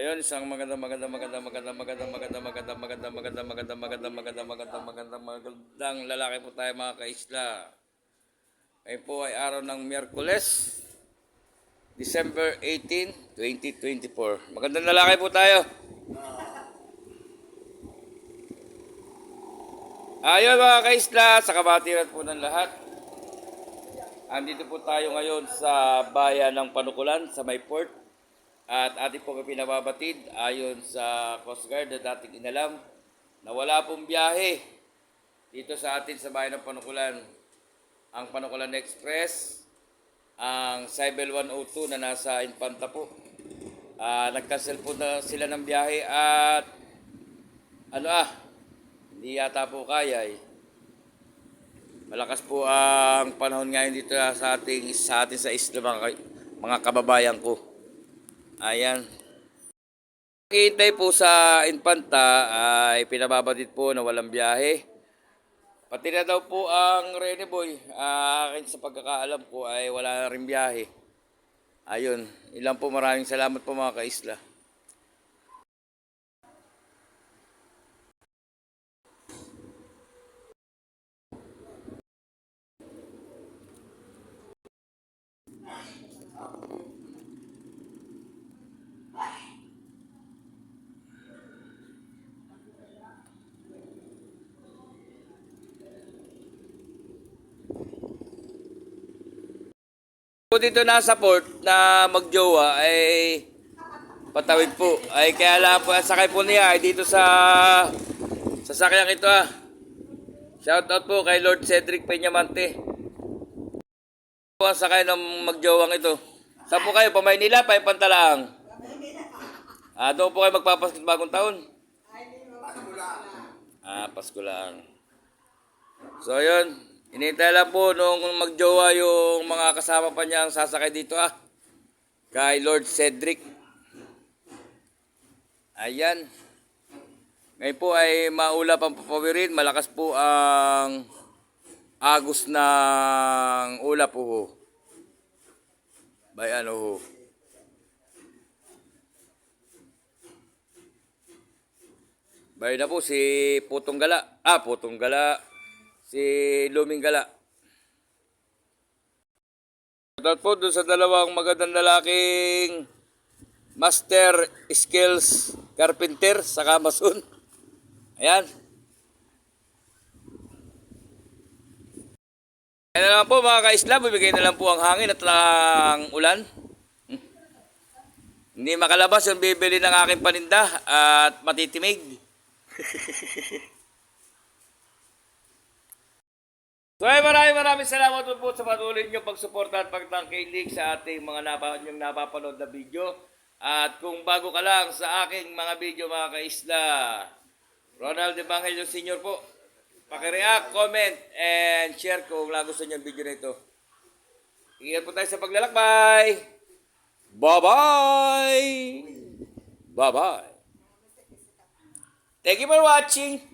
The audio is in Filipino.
Ayun, isang magandang lalaki po tayo mga kaisla. Ngayon po ay araw ng Miyerkules, December 18, 2024. Magandang lalaki po tayo. Ayun mga kaisla, sa kabatiran po ng lahat. Andito po tayo ngayon sa bayan ng Panukulan, sa Mayport. At ating pong pinababatid ayon sa Coast Guard na dating inalam na wala pong biyahe dito sa atin sa bayan ng Panukulan. Ang Panukulan Express, ang Cybel 102 na nasa Infanta po. Nag-cancel po na sila ng biyahe at hindi yata po kaya eh. Malakas po ang panahon ngayon dito sa atin sa isla mga kababayan ko. Ayan. Hintay po sa Infanta ay pinababatid po na walang biyahe. Pati na daw po ang Rene Boy, akin sa pagkakaalam ko ay wala na rin biyahe. Ayun, ilan po, maraming salamat po mga kaisla. Po dito nasa port na magjowa ay patawid po. Ay kaya lang po ang sakay po niya ay dito sa sasakyang ito ah. Shout out po kay Lord Cedric Peñamante. Po ang sakay ng magjowang ito. Saan po kayo? Pa Maynila, pa Pantalaang? Doon po kayo magpapaskit bagong taon? Pasko lang. So yun. Inintay lang po nung magjowa yung mga kasama pa niya ang sasakay dito kay Lord Cedric. Ayan. Ngayon po ay maulap ang papawirin. Malakas po ang agos ng ulap po. Bayan ho. Bayan na po si Putong Gala. Putong Gala. Si Luming Gala. Shoutout po doon sa dalawang magandang lalaking master skills carpenter sa Kamasun. Ayan. Ayan na lang po mga ka-Islam. Bibigay na lang po ang hangin at ang ulan. Hindi makalabas yung bibili ng aking paninda at matitimig. So ay maraming salamat po sa patuloy nyo pagsuporta at pagtangkilik sa ating mga napapanood na video. At kung bago ka lang sa aking mga video mga kaisla, Ronald Evangelio Sr. po, pakireact, comment, and share kung gusto nyo ang video na ito. Ingat po tayo sa paglalakbay. Bye-bye! Bye-bye! Thank you for watching!